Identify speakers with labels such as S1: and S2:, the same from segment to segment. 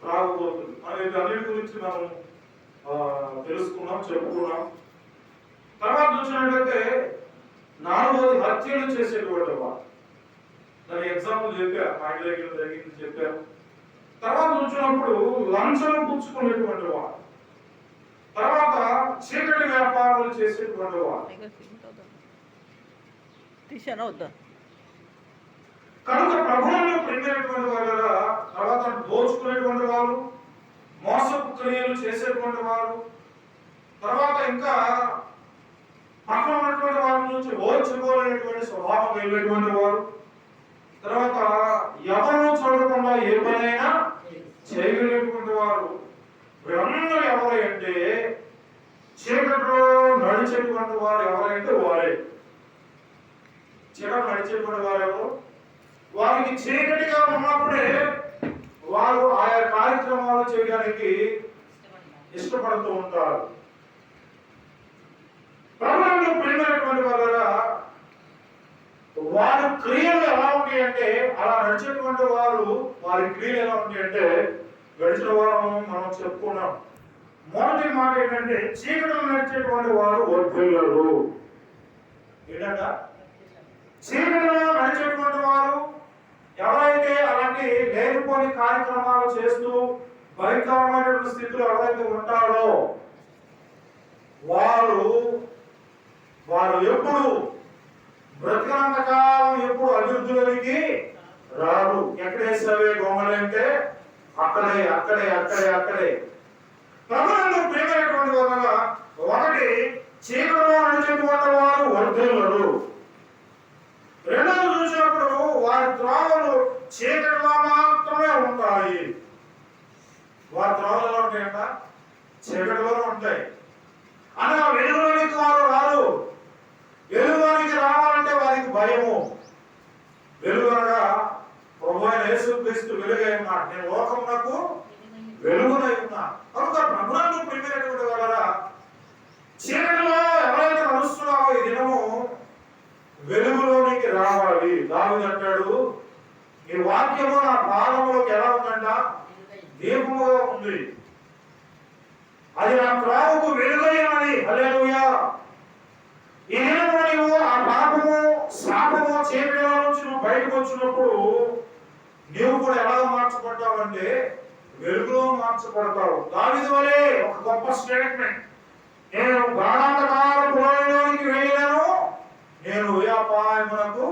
S1: రాకపోతుంది. మనం అన్నిటి గురించి మనం తెలుసుకున్నాం, చెప్పుకున్నాం. తర్వాత చూసినట్లయితే నాలుగోది హత్యలు చేసేటువంటి వారు. దాని ఎగ్జాంపుల్ చెప్పారు, మా ఇంటి దగ్గర జరిగింది చెప్పారు. తర్వాత చూసినప్పుడు లంచం పుచ్చుకునేటువంటి వారు, తర్వాత చీకటి వ్యాపారాలు చేసేటువంటి వారు. కనుక ప్రభువును ప్రేమించేటువంటి వారు, తర్వాత దోచుకునేటువంటి వారు, మోసపు క్రియలు చేసేటువంటి వారు, తర్వాత ఇంకా పక్కన ఉన్నటువంటి వారి నుంచి ఓర్చుకోలేనటువంటి స్వభావం కలిగినటువంటి వారు, తర్వాత ఎవరు చూడకుండా ఏ పనైనా చేయగలిగినటువంటి వారు. వీరందరూ ఎవరు అంటే చీకటిలో నడిచేటువంటి వారు ఎవరంటే వారే. చీకటి నడిచేటువంటి వారు ఎవరు? వారికి చీకటిగా ఉన్నప్పుడే వారు ఆయా కార్యక్రమాలు చేయడానికి ఇష్టపడుతూ ఉంటారు. ప్రభువును ప్రేమించేటువంటి వారి క్రియలు ఎలా ఉంటాయి అంటే, అలా నడిచేటువంటి వారు వారి క్రియలు ఎలా ఉంటాయి అంటే, గడిచిన వారం మనం చెప్పుకున్నాం. మొదటి మాట ఏంటంటే చీకటిలో నడిచేటువంటి వారు వర్ధిల్లురు. ఏంటంట? చీకటిలో నడిచేటువంటి వారు ఎవరైతే అలాంటి లేనిపోని కార్యక్రమాలు చేస్తూ భయంకరమైనటువంటి స్థితిలో ఎవరైతే ఉంటారో వారు ఎప్పుడు బ్రతికినంత కాలం ఎప్పుడు అభివృద్ధిలోనికి రారు. ఎక్కడేసావే గొంగలంటే అక్కడే అక్కడే అక్కడే అక్కడే. ప్రభువును ప్రేమైనటువంటి వల్ల ఒకటి చీకటిలో నడిచేటువంటి వారు వర్ధిల్లురు. రెండవది చూసినప్పుడు వారి త్రోవలు చీకటిలో మాత్రమే ఉంటాయి. వారి త్రోవలు ఎలా ఉంటాయంట? చీకటిలోనే ఉంటాయి. అనగా వెలుగులోనికి వారు రారు. వెలుగులోనికి రావాలంటే వారికి భయము. వెలుగు అనగా ప్రభువైన యేసుక్రీస్తు వెలుగై ఉన్నాడు. నేను లోకమునకు వెలుగునై ఉన్నా. కనుక ప్రభువును ప్రేమించేటువంటి వాళ్ళరా, చీకటిలో ఎవరైతే నడుస్తున్నావో ఈ దినము వెలుగులోనికి రావాలి. దావీదు అంటాడు, ఈ వాక్యము నా పాదములకు ఎలా ఉందంట? దీపముగా ఉంది. అది నా త్రోవకు వెలుగై ఉన్నది. హల్లెలూయా. ఈ దినము నీవు ఆ పాపము శాపము చీకటిలో నుంచి నువ్వు బయటకు వచ్చినప్పుడు నీవు కూడా ఎలా మార్చబడ్డావంటే వెలుగులో మార్చబడతావు. దావీదు వలె ఒక గొప్ప స్టేట్మెంట్, నేను గాఢాంధకారపు లోయలోనికి వెళ్ళాను, నేను ఏ అపాయమునకు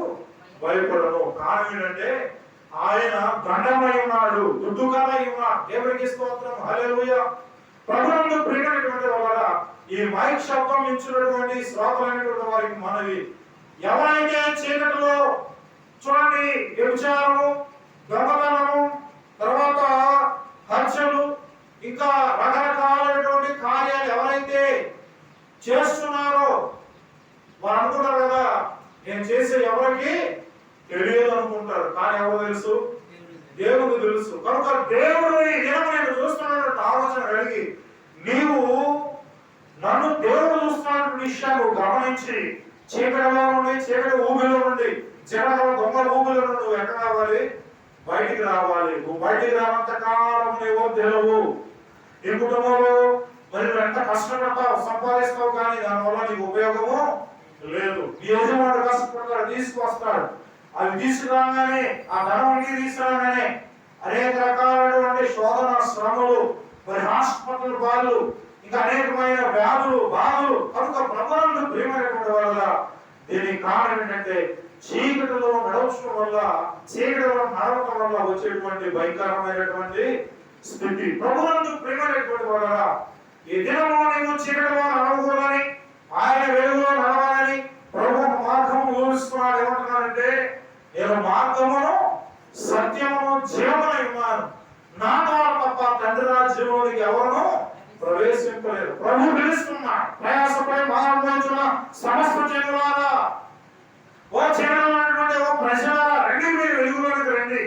S1: భయపడను. కారణం ఏంటంటే ఆయన దండమై ఉన్నాడు, దుడ్డుకరై ఉన్నాడు. దేవునికి స్తోత్రం. హల్లెలూయా. ప్రభువును ప్రేమించేటువంటి వాళ్ళ ఈ మైక్ శబ్దం ఇచ్చినటువంటి శ్రోతలైనటువంటి వారికి మనవి, ఎవరైతే చీకటిలో చూడండి వ్యభిచారము, దొంగతనము, తర్వాత హత్యలు, ఇంకా రకరకాలైనటువంటి కార్యాలు ఎవరైతే చేస్తున్నారో వారు అనుకుంటారు కదా, నేను చేసే ఎవరికి తెలియదు అనుకుంటారు. కానీ ఎవరు తెలుసు? దేవుడికి తెలుసు. కనుక దేవుడు ఈ దినం నేను చూస్తున్నటువంటి ఆలోచన కలిగి నీవు నన్ను దేవుడు చూస్తున్నటువంటి విషయాన్ని గమనించి చీకటిలో నుండి, చీకటి ఊబిలో నుండి, జనగల దొంగల ఊబిలో నుండి నువ్వు ఎక్కడ రావాలి? బయటికి రావాలి. నువ్వు బయటికి రానంత కాలం నీవో తెలువు. నీ కుటుంబంలో మరి నువ్వు ఎంత కష్టపడతావు, సంపాదిస్తావు, కానీ దానివల్ల నీకు ఉపయోగము లేదు. నీ యజమానుడు కష్టపడతాడు, తీసుకొస్తాడు. అవి తీసుకురాగానే ఆ ధనం ఇంటికి తీసుకురాగానే అనేక రకాలైనటువంటి శోధన, శ్రమలు, మరి హాస్పిటల్ బాధలు, ఇంకా అనేకమైన వ్యాధులు, బాధలు. కనుక ప్రభువును ప్రేమైనటువంటి వల్ల దీనికి కారణం ఏంటంటే చీకటిలో నడవడం వల్ల, చీకటిలో నడవడం వల్ల వచ్చేటువంటి భయంకరమైనటువంటి స్థితి. ప్రభువును ప్రేమైనటువంటి వల్ల ఈ దినము నీవు చీకటిలో నడవకూడదని, ఆయన వెలుగులో నడవాలని ప్రభు మార్గము వివరిస్తున్నాడు. ఏమంటున్నాడంటే, నేను మార్గమును సత్యమును జీవమునై ఉన్నాను, నా ద్వారా తప్ప తండ్రి రాజ్యంలోనికి ఎవరును ప్రవేశింపలేరు. ప్రభు పిలుస్తున్నాడు, ప్రయాసపడి మహానుభవించిన సమస్త జనులారా, ఓ జనులైనటువంటి ఓ ప్రజలారా, రండి, మీరు వెలుగులోనికి రండి.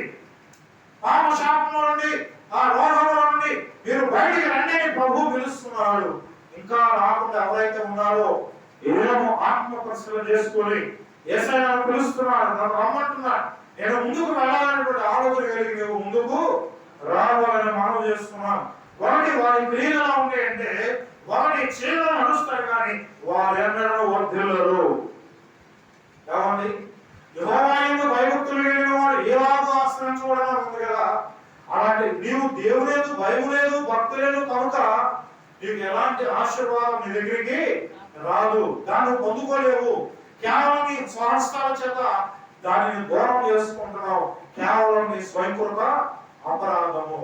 S1: పాప శాపంలో నుండి, ఆ రోగంలో నుండి మీరు బయటికి రండి అని ప్రభు పిలుస్తున్నాడు. ఇంకా రాకుండా ఎవరైతే ఉన్నారో ఏమో ఆత్మ పరిశీలన చేసుకొని యేసయ్య పిలుస్తున్నాడు, నన్ను రమ్మంటున్నాడు, నేను ముందుకు వెళ్ళాలనేటువంటి ఆలోచన కలిగి నువ్వు ముందుకు రావాలని మనం చేస్తున్నాం. ఒకటి వారి క్రియలు ఎలా ఉంటాయంటే వారి చీరలు నడుస్తారు కానీ వారు ఎన్నడూ వర్ధిల్లరు. ఏమండి, యెహోవా యందు భయభక్తులు కలిగిన వారు ఏలాగో ఆశ్రయించబడడం ఉంది కదా. అలాంటి నీవు దేవుని యందు భయం లేదు, భక్తి లేదు కనుక నీకు ఎలాంటి ఆశీర్వాదం నీ దగ్గరికి రాదు, దాన్ని పొందుకోలేవు. కేవలం నీ స్వహస్తాల చేత దానిని దూరం చేసుకుంటున్నావు. కేవలం నీ స్వయంకృత అపరాధము.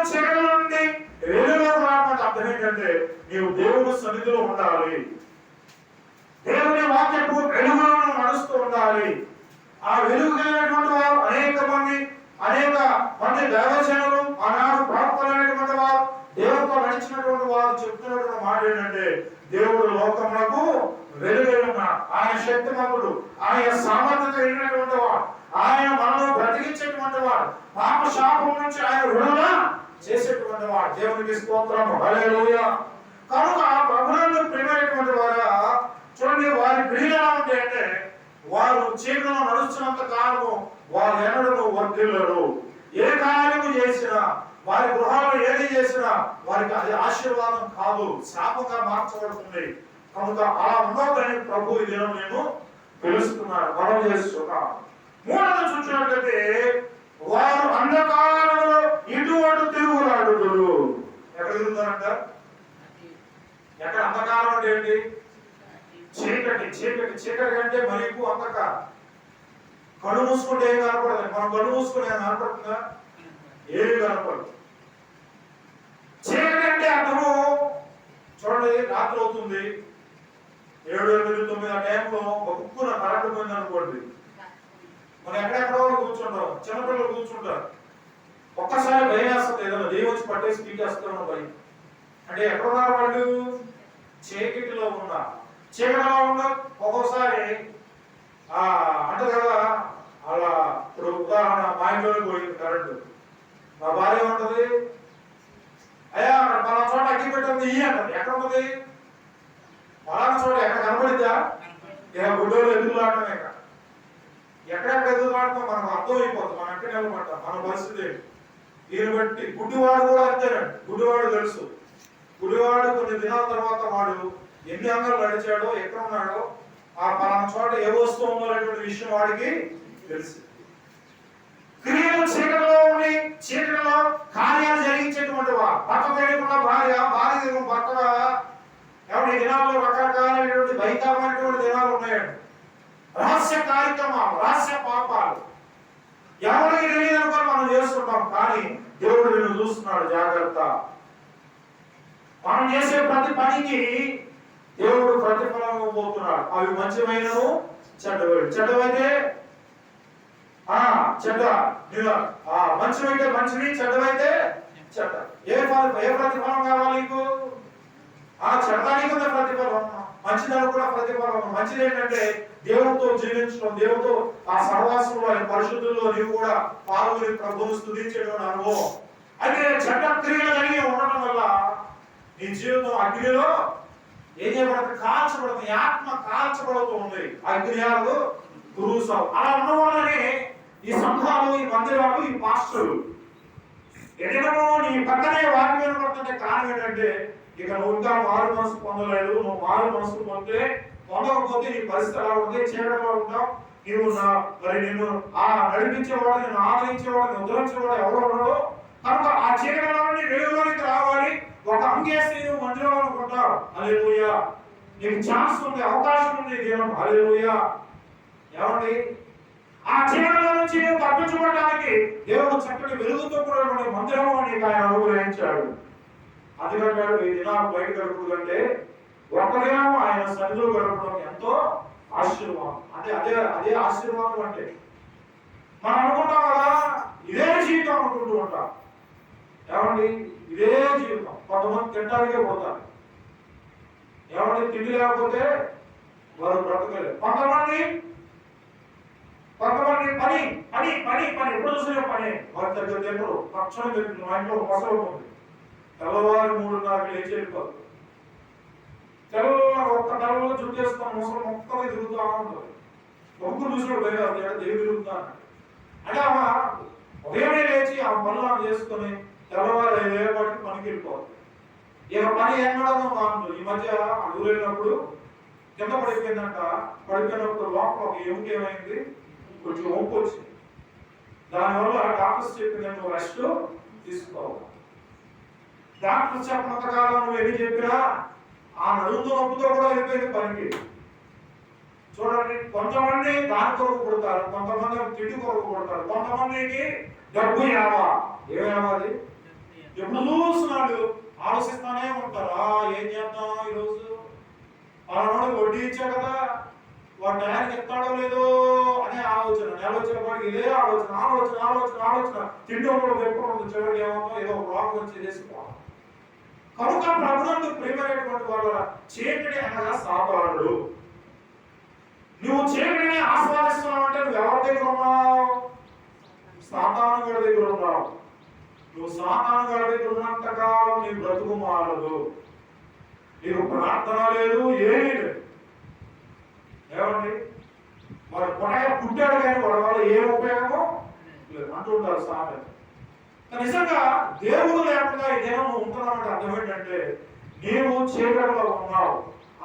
S1: చీకటి నుండి వెలుగులోకి రావడానికి అర్థం ఏంటంటే నీవు దేవుని సన్నిధిలో ఉండాలి, దేవుని వాక్యపు వెలుగులో నడుస్తూ ఉండాలి. ఆ వెలుగు కలిగినటువంటి వారు అనేక మంది దైవజనులు ఆనాడు ప్రాప్తులైనటువంటి వారు దేవుడితో నడిచినటువంటి వారు చెప్తున్నటువంటి మాట ఏంటంటే దేవుడు లోకములకు వెలుగై ఉన్నాడు, ఆయన శక్తిమంతుడు, ఆయన సామర్థ్యత కలిగినటువంటి వాడు, ఆయన మనలో బ్రతికించేటువంటి వాడు, పాప శాపం నుంచి ఆయన విడుదల చేసేటువంటి వాడు. దేవునికి స్తోత్రము, హల్లెలూయా. కనుక ప్రభువునందు ప్రియమైనటువంటి వారా చూడండి, వారి క్రియలు ఎలా ఉంటాయంటే వారు చీకటిలో నడుస్తున్నంత కాలము వారు ఎన్నడూ వర్ధిల్లరు. ఏ కార్యము చేసినా వారి గృహాల్లో ఏది చేసినా వారికి అది ఆశీర్వాదం కాదు, శాపంగా మార్చబడుతుంది. కనుక అలా ఉండదని ప్రభు ఈ దినం నేను పిలుస్తున్నాను, మనం చేస్తున్నాను. మూడవది చూసినట్లయితే వారు అంధకారంలో ఇటు అటు తిరుగులాడుదురు. ఎక్కడ తిరుగుతారంట? ఎక్కడ అంధకారం అంటే ఏంటి? చీకటి. చీకటి చీకటి కంటే మరి ఎక్కువ అంధకారం. కళ్ళు మూసుకుంటే ఏం కనపడదు. మనం కళ్ళు మూసుకుంటే ఏం కనపడుతుందా? ఏమి కనపడదు. చీకటి అంటే అర్థము చూడండి, రాత్రి అవుతుంది 7, 8, 9 ఆ టైంలో ఒక ఉక్కున కరెంటు పోయింది అనుకోండి, మనం ఎక్కడెక్కడో కూర్చుంటాం, చిన్నపిల్లలు కూర్చుంటారు, ఒక్కసారి భయం వేస్తుంది, ఏదైనా దెయ్యం వచ్చి పట్టేసి పీకేస్తామన్న భయం. అంటే ఎక్కడున్నారు వాళ్ళు? చీకటిలో ఉన్నారు. చీకటిలో ఉన్న ఒక్కోసారి అంటే కదా అలా. ఇప్పుడు ఉదాహరణ, మా ఇంట్లోనే పోయింది కరెంటు, మా భార్య ఉంటుంది, అయ్యా అక్కడ పలానా చోట అగ్గి పెట్టింది ఇయ్యి అంటది. ఎక్కడ ఉంటుంది? పలానా చోట. ఎక్కడ కనపడిద్దా? ఇక గుడ్డోళ్ళు ఎదురులాడటమే. ఎక్కడెక్కడ ఎదురులాడతాం మనకు అర్థమైపోతుంది, మనం ఎక్కడ నిలబడతాం, మన పరిస్థితి దీన్ని బట్టి. గుడ్డివాడు కూడా అంతేనండి. గుడ్డివాడు తెలుసు. గుడ్డివాడు కొన్ని దినాల తర్వాత వాడు ఎన్ని అంగాలు నడిచాడో, ఎక్కడ ఉన్నాడో, ఆ పలానా చోట ఏ వస్తువు ఉందో అనేటువంటి విషయం వాడికి తెలుసు. క్రియలు చీకటిలో ఉండి చీకటిలో కార్యాలు జరిగించేటువంటి వారు, భర్త తెలియకుండా భార్య, భార్య తెలియకుండా భర్త. ఎవరి దినాల్లో రకరకాలైనటువంటి భయంకరమైనటువంటి దినాలు ఉన్నాయండి. రహస్య కార్యక్రమాలు, రహస్య పాపాలు ఎవరికి తెలియదు కూడా మనం చేస్తుంటాం. కానీ దేవుడు నిన్ను చూస్తున్నాడు, జాగ్రత్త. మనం చేసే ప్రతి పనికి దేవుడు ప్రతిఫలం పోతున్నాడు. అవి మంచివైనను చెడ్డవైన. చెడ్డవైతే చెడ్డ, మంచివైతే మంచివి, చెడ్డవైతే చెడ్డ. ఏ ప్రతిఫలం కావాలి నీకు? చెడ్డానికి కూడా ప్రతిఫలం, మంచిదానికి కూడా ప్రతిఫలం. మంచిది ఏంటంటే దేవుడితో జీవించడం, దేవుడితో ఆ సహవాసంలో పరిశుద్ధుల్లో నీవు కూడా పాల్గొని ప్రభువును స్తుతించేటువంటి అనుభవం. అయితే చెడ్డ క్రియలు కలిగి ఉండటం వల్ల నీ జీవితం అగ్నిలో ఏం చేయబడుతుంది? కాల్చబడుతుంది. ఆత్మ కాల్చబడుతూ ఉంది. అగ్నియాలు గురువు. అలా ఉండడం వల్లనే ఈ సంఘాలు, ఈ మందిరాలు, ఈ పాస్టర్లు ఎదిగను నీ పక్కనే వాటి వినపడుతుంటే కారణం ఏంటంటే ఇక నువ్వు ఇంకా మారు మనసు పొందలేదు. నువ్వు మారు మనసు పొందకపోతే నీ పరిస్థితి ఎలా ఉంటుంది? చీకటిలో ఉంటావు. నీవు మరి నిన్ను నడిపించేవాడు, నిన్ను ఆదరించేవాడు, నిన్ను ఉద్ధరించేవాడు ఎవరు ఉన్నాడో. కనుక ఆ చీకటిలో నుండి వెలుగులోనికి రావాలి. ఒక అంగేసి నువ్వు మందిరంలో అనుకుంటావు. హల్లెలూయా. నీకు ఛాన్స్ ఉంది, అవకాశం ఉంది దేవుడు. హల్లెలూయా. ఏమండి, ఆ చీకటిలో నుంచి నువ్వు తప్పించుకోవడానికి దేవుడు చక్కటి వెలుగుతో కూడినటువంటి మందిరం నీకు ఆయన అనుగ్రహించాడు. అందుకంటే ఈ దినాలు బయట గడుపుతుందంటే ఒక దినం ఆయన సన్నిధిలో గడపడం ఎంతో ఆశీర్వాదం. అదే ఆశీర్వాదం. అంటే మనం అనుకుంటాం కదా ఇదే జీవితం అనుకుంటూ ఉంటాం. ఏమండి, ఇదే జీవితం. కొంతమంది తింటానికే పోతారు. ఏమండి, తిండి లేకపోతే వారు బ్రతకలేదు. కొంతమంది పని పని పని పని ఎప్పుడు చూసే పని. వారి దగ్గర తింటారు, పక్షం తింటారు. మా ఇంట్లో మొసలు ఉంది, తెల్లవారు 3:30 లేచి వెళ్ళిపోతారు. తెల్లవారు ఒక్క నెలలో చుట్టేసుకొని మొసలు మొత్తం తిరుగుతూ ఉంటుంది. ఒక్కరు చూసినప్పుడు దేవుడు తిరుగుతా అంటే ఉదయమే లేచి ఆ పనులను చేసుకుని తెల్లవారు 5 పనికి వెళ్ళిపోవాలి. ఇక పని ఎన్నడో మానదు. ఈ మధ్య ఊరైనప్పుడు కింద పడిపోయిందంట. పడిపోయినప్పుడు లోపల ఒక ఎముక ఏమైంది, కొంచెం వంపు వచ్చింది. దానివల్ల డాక్టర్స్ చెప్పింది నువ్వు రెస్ట్ తీసుకోవాలి. డాక్టర్స్ చెప్పినంత కాలం నువ్వు ఎన్ని చెప్పినా ఆ నడుముతో నొప్పుతో కూడా వెళ్ళిపోయింది పనికి. చూడండి, కొంతమంది దాని కొరకు కొడతారు, కొంతమంది తిండి కొరకు కొడతారు, కొంతమందికి డబ్బు యావా. ఏమేమాది ఎప్పుడు చూస్తున్నాడు ఆలోచిస్తానే ఉంటారు. ఏం చేద్దాం ఈరోజు, పలానోడు వడ్డీ ఇచ్చా కదా, వాడు టయానికి ఎత్తాడో లేదో అనే ఆలోచన. నెలొచ్చిన వాడికి ఇదే ఆలోచన ఆలోచన ఆలోచన ఆలోచన. తిండి పెట్టుకోవడం చివరికి ఏమవుతాం, ఏదో ఒక రోగం వచ్చి చేసుకోవాలి. కనుక ప్రభునందు ప్రియమైనటువంటి వాళ్ళ చీకటి అనగా సాతానుడు. నువ్వు చీకటిని ఆస్వాదిస్తున్నావు అంటే నువ్వు ఎవరి దగ్గర ఉన్నావు? సాతాను గారి దగ్గర ఉన్నావు. నువ్వు సాతాను గారి దగ్గర ఉన్నంత కాలం నీ బ్రతుకు మారదు. నీకు ప్రార్థన లేదు, ఏమీ లేదు. ఏమండి, వాడు కొనగా పుట్టాడు కానీ వాడి వల్ల ఏ ఉపయోగమో లేదు అంటుంటారు సామెత. నిజంగా దేవుడు లేకుండా ఈ దేహం ఉంటున్నామంటే అర్థం ఏంటంటే నీవు చీకటిలో ఉన్నావు.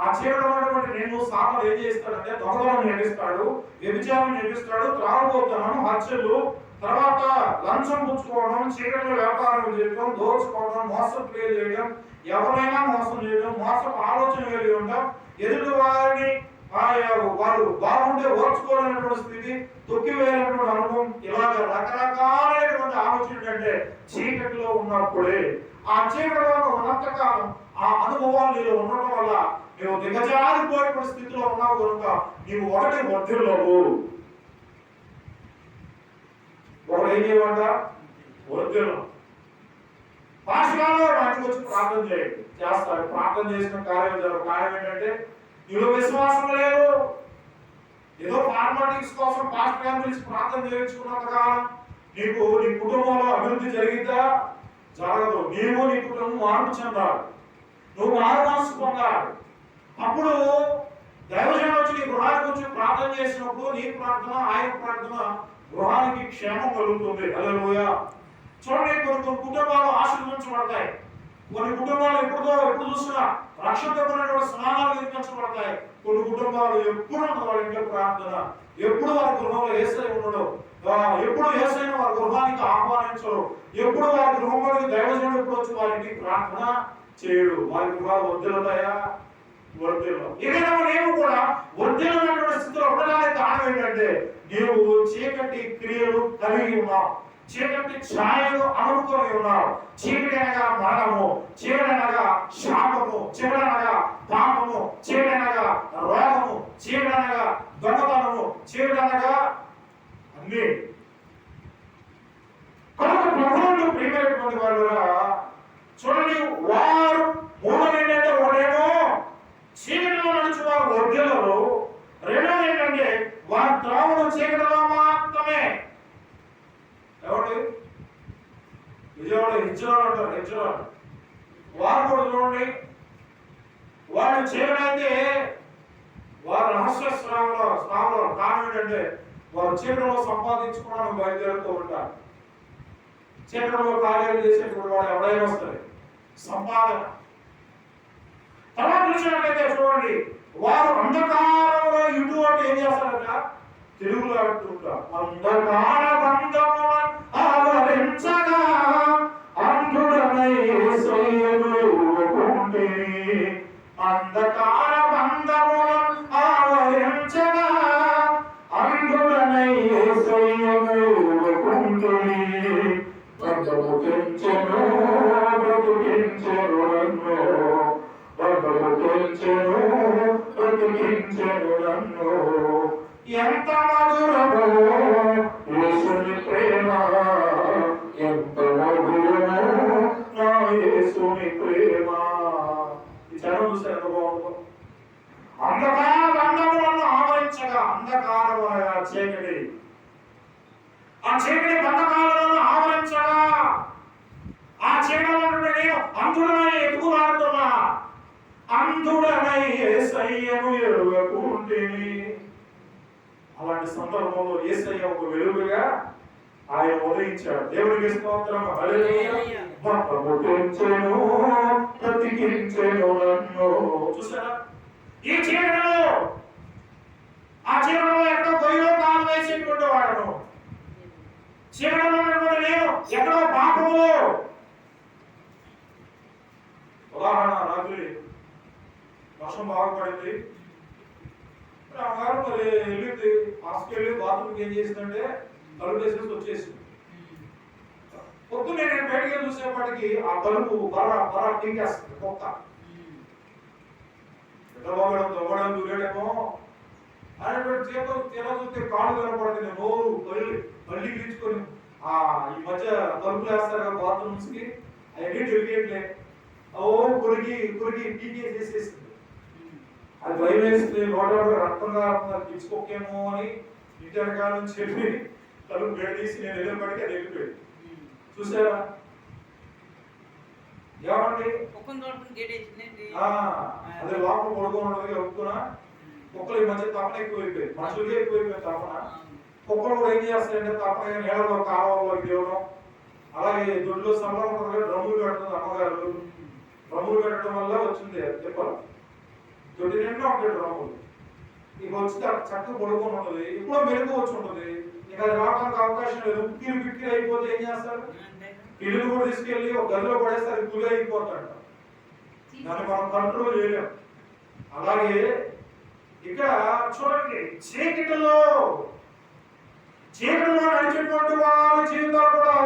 S1: ఆ చీకటి నేను సాతాను ఏం చేస్తాడంటే దొంగతనం నేర్పిస్తాడు, వ్యభిచారం నేర్పిస్తాడు, త్రాగుబోతనం, హత్యలు, తర్వాత లంచం పుచ్చుకోవడం, చీకటిలో వ్యాపారం చేయడం, దోచుకోవడం, మోసం క్రియలు చేయడం, ఎవరైనా మోసం చేయడం, మోసం ఆలోచన కలిగి ఉండడం, ఎదుటి వారిని వారు బాగుంటే ఓర్చుకోలేనటువంటి స్థితి, తొక్కివేయాలన్నటువంటి అనుభవం, ఇలాగ రకరకాలైనటువంటి ఆలోచనలు అంటే చీకటిలో ఉన్నప్పుడే. ఆ చీకటిలో ఉన్నంతకాలం ఆ అనుభవాలు నీలో ఉండటం వల్ల నువ్వు దిగజారిపోయిన స్థితిలో ఉన్నావు కనుక నీవు ఒకటి వర్ధిల్లవు. ఒకటి ఏం చేయమంట? వర్ధిల్లం. పాఠశాలలో మంచిగా వచ్చి ప్రార్థన చేయండి, చేస్తారు. ప్రార్థన చేసిన కార్యం జరగదు. కార్యం ఏంటంటే నీలో విశ్వాసం లేదు. ఏదో ఫార్మాలిటీస్ కోసం పాస్టర్ గారిని పిలిచి ప్రార్థన చేయించుకున్నంత కాలం నీకు నీ కుటుంబంలో అభివృద్ధి జరిగిద్దా? జరగదు. నీవు నీ కుటుంబం మార్పు చెందాలి, నువ్వు మారు మనసు పొందాలి. అప్పుడు దైవజనుడు వచ్చి నీ గృహానికి వచ్చి ప్రార్థన చేసినప్పుడు నీ ప్రార్థన ఆయన ప్రార్థన గృహానికి క్షేమం కలుగుతుంది. హల్లెలూయా. చూడండి, కొన్ని కుటుంబాలు ఆశీర్వదించబడతాయి, కొన్ని కుటుంబాలు ఎప్పుడు చూసినా రక్షణతో ఉన్నటువంటి స్నానాలు నిర్మించబడతాయి. కొన్ని కుటుంబాలు ఎప్పుడు వాళ్ళ ఇంట్లో ప్రార్థన, ఎప్పుడు వారి గృహంలో యేసయ్య ఉండడం, ఎప్పుడు యేసయ్యను వారి గృహానికి ఆహ్వానించరు, ఎప్పుడు వారి గృహంలోకి దైవజనుడు ఎప్పుడు వచ్చి వారి ఇంటికి ప్రార్థన చేయడు. వారి గృహాలు వర్ధిల్లుతాయా? వర్ధిల్లు. ఏదైనా నీవు కూడా వర్ధిల్లినటువంటి స్థితిలో ఉండడానికి కారణం ఏంటంటే నీవు చీకటి క్రియలు కలిగి ఉన్నావు, చీకటి ఛాయలు అనుకొని ఉన్నావు. చీకటి అనగా మరణము, చీకటి అనగా శాపము, చీకటి అనగా పాపము, చీకటి అనగా రోగము, చీకటి అనగా దొంగతనము, చీకటి అనగా అన్ని. కనుక ప్రభువును ప్రియమైనటువంటి వాళ్ళుగా చూడండి, వారు మూలం ఏంటంటే ఒకడేమో చీకటిలో నడిచి వారు వర్ధిల్లరు, రెండోది ఏంటంటే వారి త్రావుడు చీకటిలో మాత్రమే. ఎవరు? విజయవాడ హెచ్చరాలు అంటారు, హెచ్చరాలు. వారు కూడా చూడండి, వాడు చీకటైతే వారు రహస్య స్నామంలో కారణం ఏంటంటే వారు చీకటిలో సంపాదించుకోవడానికి బయలుదేరుతూ ఉంటారు. చీకటిలో కార్యాలు చేసేటువంటి వాడు ఎవరైనా వస్తారు, సంపాదన. తర్వాత చూసినట్లయితే చూడండి, వారు అంధకారంలో ఇటు అంటే ఏం చేస్తారట? తెలుగులో అంటుంటారు, అంధకార బంధములను ఆవరించగా అంధుడనై యేసయ్యను ఒప్పుకొంటిని. అంధకార బంధములను ఆవరించగా అంధుడనై యేసయ్యను ఒప్పుకొంటిని. బంధము తెంచెను బ్రతికించెను నన్ను, బంధము తెంచెను బ్రతికించెను నన్ను. ఎంత మధురమో యేసుని ప్రేమ, ఎంత మధురమో నా యేసుని ప్రేమ. ఈ చరణం చూస్తే ఎంత బాగుందో. అంధకార బంధములను ఆవరించగా, అంధకారము అనగా చీకటి, ఆ చీకటి బంధకాలను ఆవరించగా ఆ చీకటిలో నేను అంధుడనై ఎదుగులాడుతున్నా, అంధుడనై యేసయ్యను ఎరుగకుంటిని. అలాంటి సందర్భంలో యేసయ్య ఒక వెలుగుగా ఆయన ఉదయించాడు. దేవునికి స్తోత్రం. హల్లెలూయా. మమ్మము తెంచెను, బ్రతికించెను నన్ను. చూసారా ఈ చీకటిలో, ఆ చీకటిలో ఎక్కడో గొయ్యిలో కాలు వేసేటువంటి వాడను, చీకటిలో ఉన్నటువంటి నేను ఎక్కడో పాపములో. ఉదాహరణ, రాత్రి వర్షం బాగుపడింది, అమ్మగారు మరి వెళ్ళింది హాస్పిటల్ వెళ్ళి బాత్రూమ్కి ఏం చేసిందంటే తలుపు వేసేసి వచ్చేసింది. పొద్దున్నే నేను బయటికి చూసేప్పటికి ఆ తలుపు బరా పీకేస్తుంది కుక్క. దొంగడం దూరేడేమో అనేటువంటి చేప తీరా చూస్తే కాళ్ళు కనపడుతుంది, నోరు మళ్ళీ గీచుకొని ఈ మధ్య తలుపులు వేస్తారు కదా బాత్రూమ్స్ కి, అవన్నీ తిరిగేట్లే ఓ కొరికి పీకేసేసేసింది. అది భయం వేస్తుంది, నోట రక్తంగా పిచ్చుకోకేమో అని ఇంటి వెనకాల నుంచి వెళ్ళి తలుపు బయట తీసి నేను వెళ్ళేప్పటికీ అది వెళ్ళిపోయింది. చూసారా ఏమండి, అదే లోపల పడుకోవడం ఒప్పుకున్నా. కుక్కలు ఈ మధ్య తపన ఎక్కువైపోయింది, మనుషులకే ఎక్కువైపోయింది తపన. కుక్కలు కూడా ఏం చేస్తాయంటే తపన నీళ్ళలో కాలంలోకి దేవడం, అలాగే దొడ్లో సంబరం ఉంటుంది కదా, డ్రమ్ములు కడుతుంది అమ్మగారు. డ్రమ్ములు కట్టడం వల్ల వచ్చింది తిప్పలు, దొడ్డి నిండా ఉంటాయి డ్రమ్ములు. ఇక వచ్చి చక్కగా పడుకొని ఉంటుంది, ఎప్పుడో మెరుగు వచ్చి ఉంటుంది. ఇక అది రావడానికి అవకాశం లేదు. బిక్కిరి అయిపోతే ఏం చేస్తారు, ఇల్లు కూడా తీసుకెళ్ళి ఒక గదిలో పడేస్తారు, పులి అయిపోతాడు. దాన్ని మనం కంట్రోల్ చేయలేం. అలాగే ఇక్కడ చూడండి, చీకటిలో నడిచేటువంటి వాళ్ళ జీవితాలు కూడా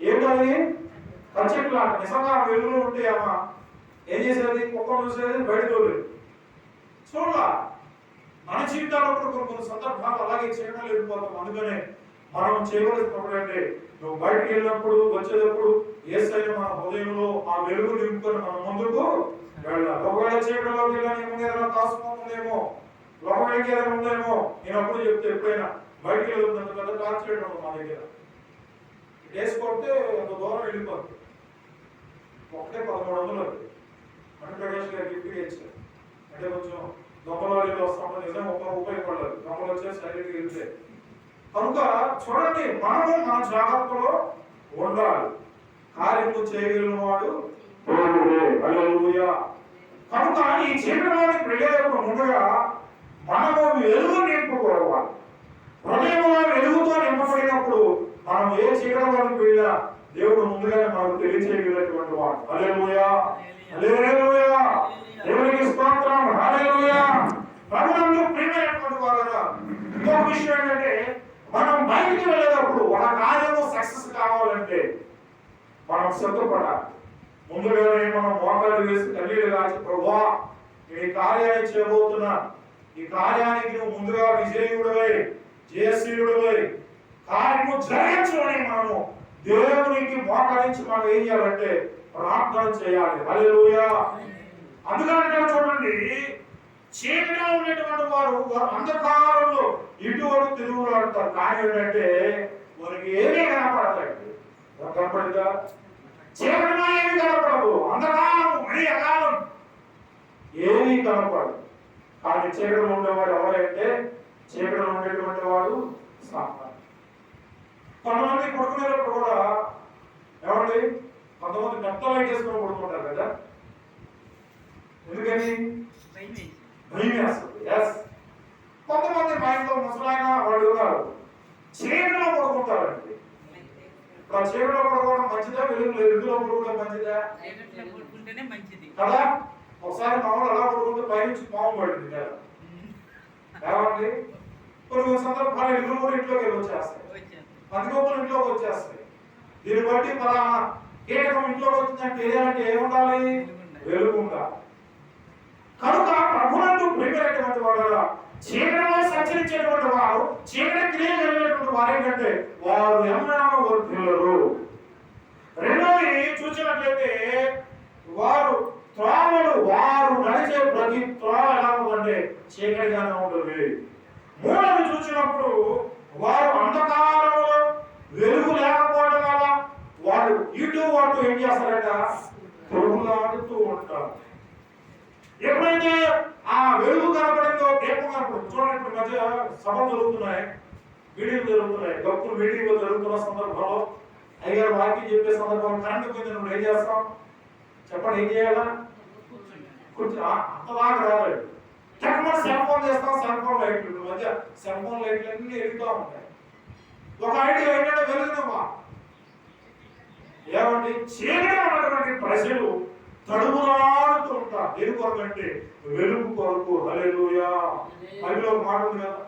S1: ఏంటని కచ్చెట్లు అంట. నిజంగా వెలుగులు ఉంటే అమ్మా ఏం చేసేది, కుక్క చూసేది, బయట తోలేదు. చూడాల మన జీవితాల్లో కూడా కొన్ని సందర్భాలు అలాగే చేయడం వెళ్ళిపోతాం. అందుకనే మనం చేయవలసినప్పుడు అంటే నువ్వు బయటికి వెళ్ళినప్పుడు వచ్చేటప్పుడు యేసయ్య మన హృదయంలో ఆ వెలుగు నింపుకొని మనం ముందుకు వెళ్ళాలి. ఒకవేళ చీకటిలోకి వెళ్ళాలి, ఏదైనా దాసుకుంటుందేమో, లోపలికి ఏదైనా ఉందేమో, నేను అప్పుడు చెప్తే ఎప్పుడైనా బయటికి వెళ్తుందంటే పెద్ద టార్చ్ చేయడం మా దగ్గర వేసుకుంటే అంత దూరం వెళ్ళిపోతుంది. ఒకటే 1300 మధ్యప్రదేశ్ గారికి గిఫ్ట్ ఇచ్చారు. అంటే కొంచెం దొంగలు వస్తామని నిజం ఉపయోగపడలేదు, దొంగలు వచ్చే సైలెంట్గా వెళ్తే. కనుక చూడండి, మనము మన జాగ్రత్తలో ఉండాలి. కార్యము చేయగలిగిన వాడు హల్లెలూయా. కనుక ఈ చీకటిలోకి వెళ్ళేటప్పుడు ముందుగా మనము వెలుగు నింపుకోవాలి. హృదయంలో వెలుగుతో నింపబడినప్పుడు మనం ఏ చీకటిలోకి వెళ్ళినా దేవుడు ముందుగానే మనకు తెలియచేయగలిగినటువంటి వాడు. హల్లెలూయా, హల్లెలూయా, దేవునికి స్తోత్రం. హల్లెలూయా. ప్రభువునందు ప్రియమైనటువంటి వారులారా, ఇంకొక విషయం ఏంటంటే, మనం బయటికి వెళ్ళేటప్పుడు ఒక కార్యము సక్సెస్ కావాలంటే మనం సిద్ధపడాలి. ముందుగానే మనం మోకాళ్ళు వేసి కన్నీళ్ళు కాచి, ప్రభువా ఈ కార్యాన్ని చేయబోతున్నా, ఈ కార్యానికి నువ్వు ముందుగా విజయుడివై జయశీలుడివై కార్యము జయించమని మనము దేవునికి మోకరించి మనం ఏం చేయాలంటే ప్రార్థన చేయాలి. హల్లెలూయా. అందుకని చూడండి, చీకటిలో ఉండేటువంటి వారు అంధకారంలో ఇటువంటి తిరుగులు ఆడతారు. కానీ ఏంటంటే వారికి ఏమీ కనపడతాయి, కనపడిందా? చీకటిలో ఏమీ కనపడదు, అంధకారం మరీ అకాలం ఏమీ కనపడదు. కానీ చీకటిలో ఉండేవాడు ఎవరంటే, చీకటిలో ఉండేటువంటి వాడు సాతాను. కొంతమంది పడుకునేటప్పుడు కూడా ఏమండి, కొంతమంది పెద్ద లైట్ వేసుకొని పడుకుంటారు కదా, ఎందుకని భయం వేస్తుంది. కొంతమంది మా ఇంట్లో ముసలాయన వాళ్ళు ఉన్నారు, చీకటిలో పడుకుంటారండి. ఇప్పుడు ఆ చీకటిలో పడుకోవడం మంచిదా, వెలుగులో పడుకోవడం మంచిదా కదా? ఒకసారి మామూలు అలా పడుకుంటే పైనుంచి పాము పడింది కదా, ఏమండి? కొన్ని సందర్భాలు ఇల్లు కూడా ఇంట్లోకి వెళ్ళి వచ్చేస్తాయి, పందికొక్కులు ఇంట్లోకి వచ్చేస్తాయి. దీన్ని బట్టి పలానా కీటకం ఇంట్లోకి వచ్చిందంటే తెలియాలంటే ఏముండాలి, వెలుగు ఉండాలి. కనుక ప్రభువునందు ప్రియమైనటువంటి వారు, చీకటిలో సంచరించేటువంటి వారు, చీకటి క్రియ జరిగినటువంటి వారు ఏంటంటే వారు యవ్వనము వర్ధిల్లరు. రెండోది చూసినట్లయితే వారు త్రోవలు, వారు నడిచే ప్రతి త్రోవ ఎలా ఉందంటే చీకటిగానే ఉంటుంది. మూడోది చూసినప్పుడు వారు అంధకారంలో వెలుగు లేకపోవడం వల్ల వారు ఇటు అటు ఏం చేస్తారట, పొరుగులాడుతూ ఉంటారు. ఎప్పుడైతే ఆ వెలుగు కనపడిందో, దీపం కనపడింది. చూడండి, మధ్య సభ జరుగుతున్నాయి, మీటింగ్ జరుగుతున్నాయి. గొప్ప మీటింగ్లు జరుగుతున్న సందర్భంలో అయ్యారు వాక్యం చెప్పే సందర్భంలో కరెంట్ పోయింది, నువ్వు ఏం చేస్తాం చెప్పండి? ఏం చేయాలా? అంతలాగా రాలేదు. చక్కగా సెల్ ఫోన్ చేస్తాం, సెల్ ఫోన్ లైట్లు మధ్య సెల్ ఫోన్ లైట్లు అన్ని ఎదుగుతూ ఉంటాయి. ఒక ఐడియా ఏంటంటే వెలుగుదమ్మా ఏమండి చీకటి ఉన్నటువంటి ప్రజలు తడుములాడుతూ ఉంటారు. దేని కొరకు అంటే వెలుగు కొరకు. హల్లెలూయా. బైబిల్లో ఒక మాట ఉంది కదా,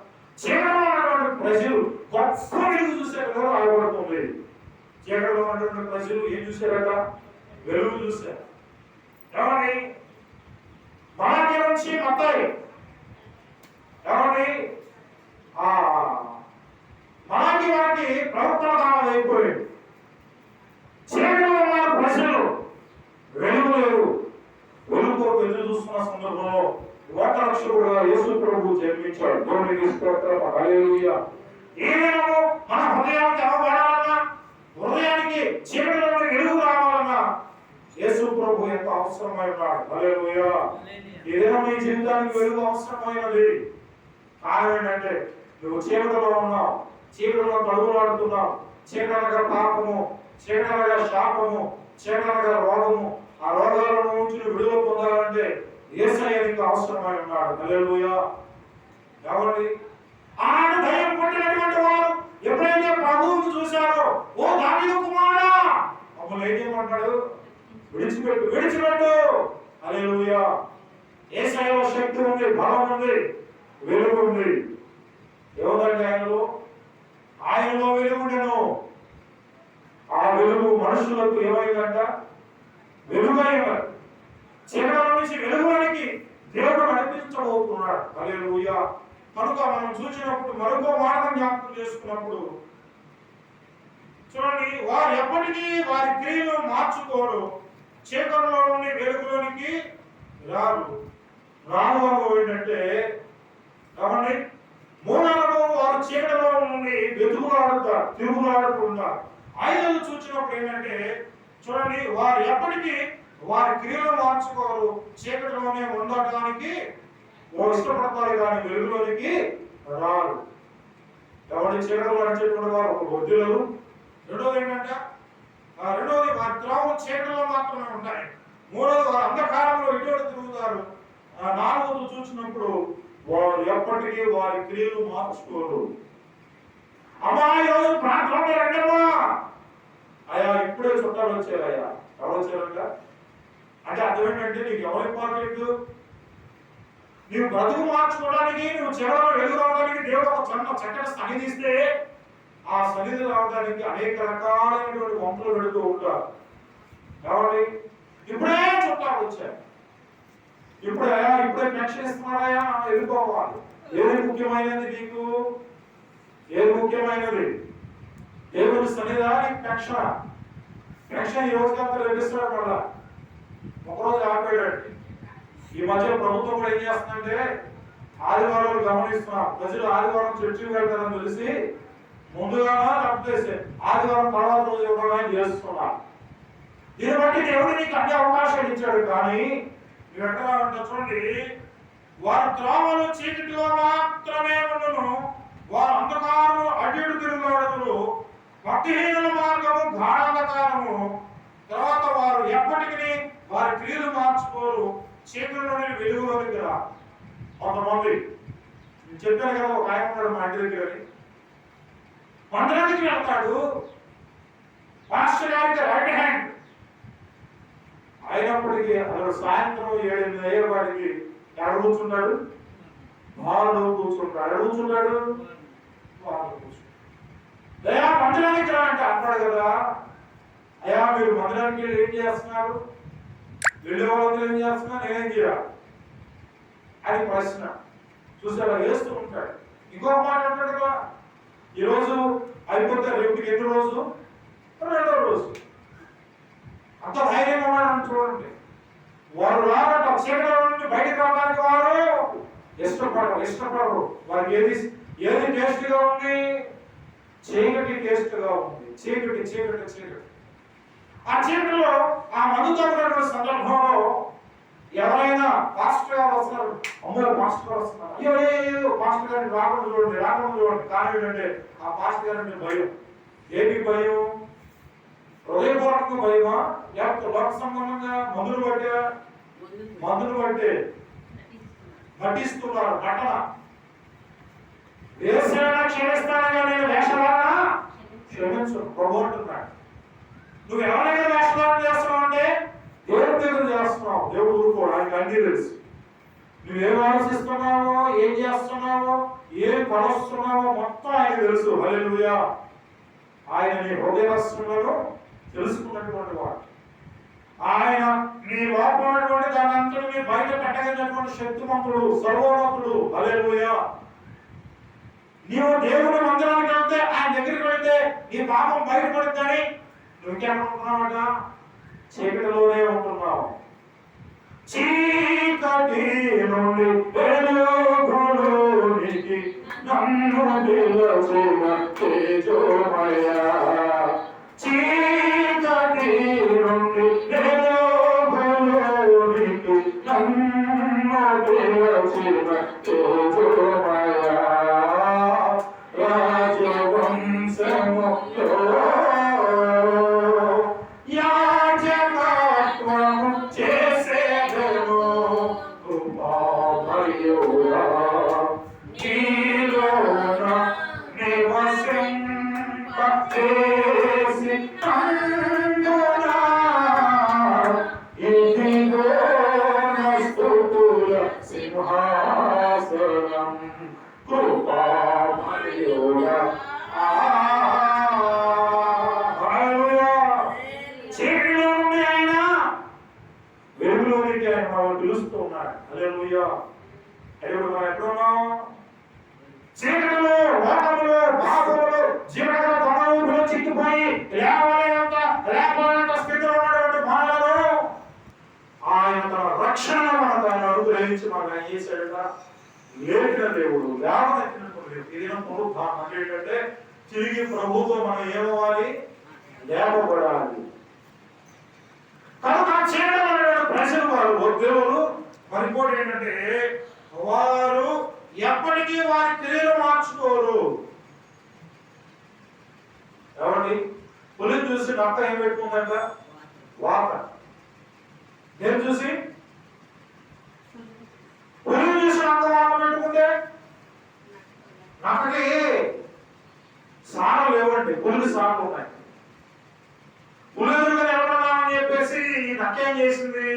S1: చీకటిలో ఉన్నటువంటి ప్రజలు గొప్ప వెలుగు చూసారు ఆగబడుతుంది. చీకటిలో ఉన్నటువంటి ప్రజలు ఏం చూశారట? వెలుగు చూశారు. ఏమండి మలాకి నుంచి మత్తాయి ఏమండి మలాకి వారికి ప్రవర్తన కాలం అయిపోయింది. చీకటిలో ఉన్న ప్రజలు వెలుగు లేరు. వెలుగు ఎదురు చూస్తున్న సందర్భంలో లోకరక్షకుడుగా యేసు ప్రభువు జన్మించాడు. దేవునికి స్తోత్రం. హల్లెలూయా. ఏమో మన హృదయానికి తెరవబడాలన్నా, హృదయానికి చీకటిలో వెలుగు రావాలన్నా యేసు ప్రభు ఎంత అవసరమై ఉన్నాడు. హల్లెలూయా. ఏదైనా నీ జీవితానికి వెలుగు అవసరమైనది. కారణం ఏంటంటే నువ్వు చీకటిలో ఉన్నావు, చీకటిలో తడుగులాడుతున్నావు. చీకటనగా పాపము, చీకటనగా శాపము, చీకటనగా రోగము. ఆ రోగాల నుంచి విడుదల పొందాలంటే యేసయ్య నీకు అవసరమై ఉన్నాడు. హల్లెలూయా. కాబట్టి ఆనాడు భయం పట్టినటువంటి వారు ఎప్పుడైతే ప్రభువును చూశారో, ఓ దావీదు కుమారుడా, మమ్మల్ని ఏం చేయమంటాడు? విడిచిపెట్టు, విడిచిపెట్టు. హల్లెలూయా. యేసయ్యలో శక్తి ఉంది, బలం ఉంది, వెలుగు ఉంది. ఏమంటే ఆయనలో వెలుగుండెను. ఆ వెలుగు మనుషులకు ఏమైందంట? వెలుగైన చీకటి నుంచి వెలుగులోనికి దేవుడు నడిపించబోతున్నాడు. హల్లెలూయా. కనుక మనం చూసినప్పుడు మరొక మార్గం జ్ఞాపకం చేసుకున్నప్పుడు చూడండి, వారు ఎప్పటికీ వారి క్రియలు మార్చుకోరు. చీకటిలో నుండి వెలుగులోనికి రారు. అనుభవం ఏంటంటే కాబట్టి మూడనుభవం వారు చీకటిలో నుండి వెతుకులాడుతారు, తిరుగులాడుతూ ఉంటారు. ఐదవ చూసినప్పుడు ఏంటంటే చూడండి, వారు ఎప్పటికీ వారి క్రియలు మార్చుకోరు. చీకటిలోనే ఉండటానికి ఇష్టపడతారు కానీ వెలుగులోనికి రారు. ఎవరి చీకటిలో నడిచేటువంటి వారు ఒక బుద్ధులు. రెండోది ఏంటంటే రెండోది వారి త్రావులు చీకటిలో మాత్రమే ఉంటాయి. మూడోది వారు అంధకారంలో ఇటువంటి తిరుగుతారు. నాలుగోది చూసినప్పుడు వారు ఎప్పటికీ వారి క్రియలు మార్చుకోరు. అమ్మా ఈరోజు ప్రార్థన రండమ్మా. అయ్యా ఇప్పుడే చుట్టాలు వచ్చారయ్యా. ఎవరు వచ్చారంట అంటే అర్థం ఏంటంటే నీకు ఎవరు ఇంపార్టెంట్? నీవు బ్రతుకు మార్చుకోవడానికి, నువ్వు చివరిలో వెలుగు రావడానికి దేవుడు ఒక చక్కటి సన్నిధి ఇస్తే ఆ సన్నిధి రావడానికి అనేక రకాలైనటువంటి వంపులు పెడుతూ ఉంటారు. కాబట్టి ఇప్పుడే చుట్టాలు వచ్చారు, ఇప్పుడే పెన్షన్ ఇస్తున్నారయ్యా, వెళ్ళిపోవాలి. ఏది ముఖ్యమైనది నీకు? ఏది ముఖ్యమైనది? దేవుని సన్నిధా నీకు పెన్షన్? పెన్షన్ ఈ రోజు అంతా లభిస్తున్నాడు. మళ్ళా ఒకరోజు ఆపేయడండి. ఈ మధ్య ప్రభుత్వం కూడా ఏం చేస్తుందంటే ఆదివారాలు గమనిస్తున్నా, ప్రజలు ఆదివారం చర్చికి వెళ్తారని తెలిసి ముందుగానో తప్పేసి ఆదివారం తర్వాత రోజు ఇవ్వడం చేస్తున్నా. దీన్ని బట్టి దేవుడు నీకు అన్ని అవకాశాలు ఇచ్చాడు. కానీ నువ్వు ఎక్కడ ఉంటావు చూడండి, వారి త్రోవలు చీకటిలో మాత్రమే ఉండను, వారు అంధకారము అడ్డు తిరుగులాడుతురు, భక్తిహీనుల మార్గము గాఢాంధకారము. తర్వాత వారు ఎప్పటికీ వారి క్రియలు మార్చుకోరు. చీకటిలోని వెలుగులోనికి రా. కొంతమంది చెప్పాను కదా, ఒక ఆయన ఉన్నాడు మా ఇంటి దగ్గర, మందిరానికి వెళ్తాడు, పాస్టర్ గారికి రైట్ హ్యాండ్ అయినప్పటికీ అసలు సాయంత్రం 7-8 అయ్యేవాడికి ఎక్కడ కూర్చున్నాడు? బాలో కూర్చుంటాడు. ఎక్కడ కూర్చుంటాడు? బాలో కూర్చుంటాడు. అయ్యా మందిరానికి రా అంటే అన్నాడు కదా. అయ్యా మీరు మందిరానికి వెళ్ళి ఏం చేస్తున్నారు? వెళ్ళే వాళ్ళందరూ ఏం చేస్తున్నారు? నేనేం చేయాలి అని ప్రశ్న చూసారా వేస్తూ ఉంటాడు. ఇంకొక మాట అంటాడు కదా, ఈరోజు అయిపోతే రేపుకి ఎన్ని రోజు? రెండో రోజు. అంత ధైర్యంగా ఉన్నాడని చూడండి. వారు రావట చీకటిలో నుండి బయటకు రావడానికి వారు ఇష్టపడరు. వారికి ఏది టేస్ట్గా ఉంది? చీకటి టేస్ట్గా ఉంది. చీకటి. ఆ చీకటిలో ఆ మధుతమైన సందర్భంలో ఎవరైనా పాస్టర్ గారు వస్తున్నారు, అమ్మో పాస్టర్ గారు వస్తున్నారు, అయ్యో పాస్టర్ గారిని రాకుండా చూడండి. కానీ ఏంటంటే ఆ పాస్టర్ గారు అంటే భయం. ఏమి భయం? హృదయపూర్వక భయమా? లేకపోతే లోక సంబంధంగా మందులు బట్టి నటిస్తున్నారు. నటన. వేసైనా క్షమిస్తానగా నేను వేషధారణ క్షమించు ప్రభు అంటున్నాడు. నువ్వు ఎవరైనా వేషధారణ చేస్తున్నావు అంటే దేవుడి దగ్గర చేస్తున్నావు. దేవుడు ఊరుకోడు, ఆయనకు అన్నీ తెలుసు. నువ్వేం ఆలోచిస్తున్నావో, ఏం చేస్తున్నావో, ఏం పడొస్తున్నావో మొత్తం ఆయన తెలుసు. హల్లెలూయా. ఆయన నీ హృదయ రహస్యములను తెలుసుకున్నటువంటి వాడు. ఆయన నీ లోపల ఉన్నటువంటి దాని అంతటిని బయట పెట్టగలిగినటువంటి శక్తిమంతుడు, సర్వోన్నతుడు. హల్లెలూయా. నీవు దేవుని మందిరానికి వెళ్తే, ఆయన దగ్గరికి వెళ్తే నీ పాపం బయటపడుతుందని నువ్వు ఇంకేమనుకున్నావట? చీకటిలోనే ఉంటున్నావు. చీకటి నుండి వెలుగులోనికి నన్ను పిలుచున్న తేజోమయా. చీకటి నుండి వెలుగులోనికి నన్ను పిలుచున్న తేజోమయా. రాజవంశములో యాజకత్వము చేసేదను కృపామయుడా. నీలోన నివసింపచేసి అందునా ఇదిగో నా స్తుతుల సింహాసనం. కృపామయుడా. చీకటిలో నుండి ఆయన వెలుగులోనికి ఆయన మనం పిలుస్తూ ఉన్నాడు. హల్లెలూయా. ఇప్పుడు మనం ఎక్కడున్నాం? చీకటిలో, లోకములో, పాపములో, జీవనములో, తమలో చిక్కిపోయి లేకపోయినంత స్థితిలో ఉన్నటువంటి మనలను ఆయన తన రక్షణ మనకు ఆయన అనుగ్రహించి మనకు ఆయన చేశాడట. లేపిన దేవుడు, లేవనెత్తినటువంటి దేవుడు. ఇది పునరుద్ధానం అంటే ఏంటంటే తిరిగి ప్రభుతో మనం ఏమవ్వాలి? లేపబడాలి. కనుక చేయడం అనేటువంటి ప్రజలు వారు దేవుడు. మరి ఇంకోటి ఏంటంటే వారు ఎప్పటికీ వారి క్రియలు మార్చుకోరు. ఏమండి? పులిని చూసి నక్క ఏం పెట్టుకుందంట? వాత. నేను చూసి పులిని చూసి నక్క వాత పెట్టుకుంటే నక్కకి సారం లేవండి, పులికి సారం ఉన్నాయి. పులి ఎదురుగా నిలబడదామని చెప్పేసి ఈ నక్క ఏం చేసింది?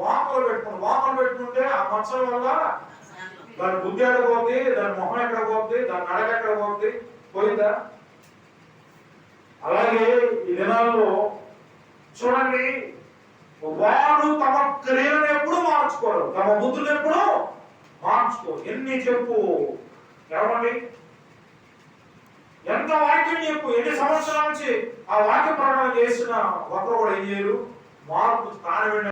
S1: వాకలు పెట్టుకుంటే ఆ మచ్చల వల్ల దాని బుద్ధి ఎక్కడ పోద్ది, దాని మొహం ఎక్కడ పోద్ది, దాని నడక ఎక్కడ పోద్ది? పోయిందా? అలాగే ఈ దినాల్లో చూడండి, వాడు తమ క్రియలను ఎప్పుడు మార్చుకోరు, తమ బుద్ధులు ఎప్పుడు మార్చుకోరు. ఎన్ని చెప్పు ఏమండి, ఎంత వాక్యం చెప్పు, ఎన్ని సంవత్సరాల నుంచి ఆ వాక్య ప్రకటన చేసిన ఒకరు కూడా ఏం చేయరు, మార్పు కానివ్వండి.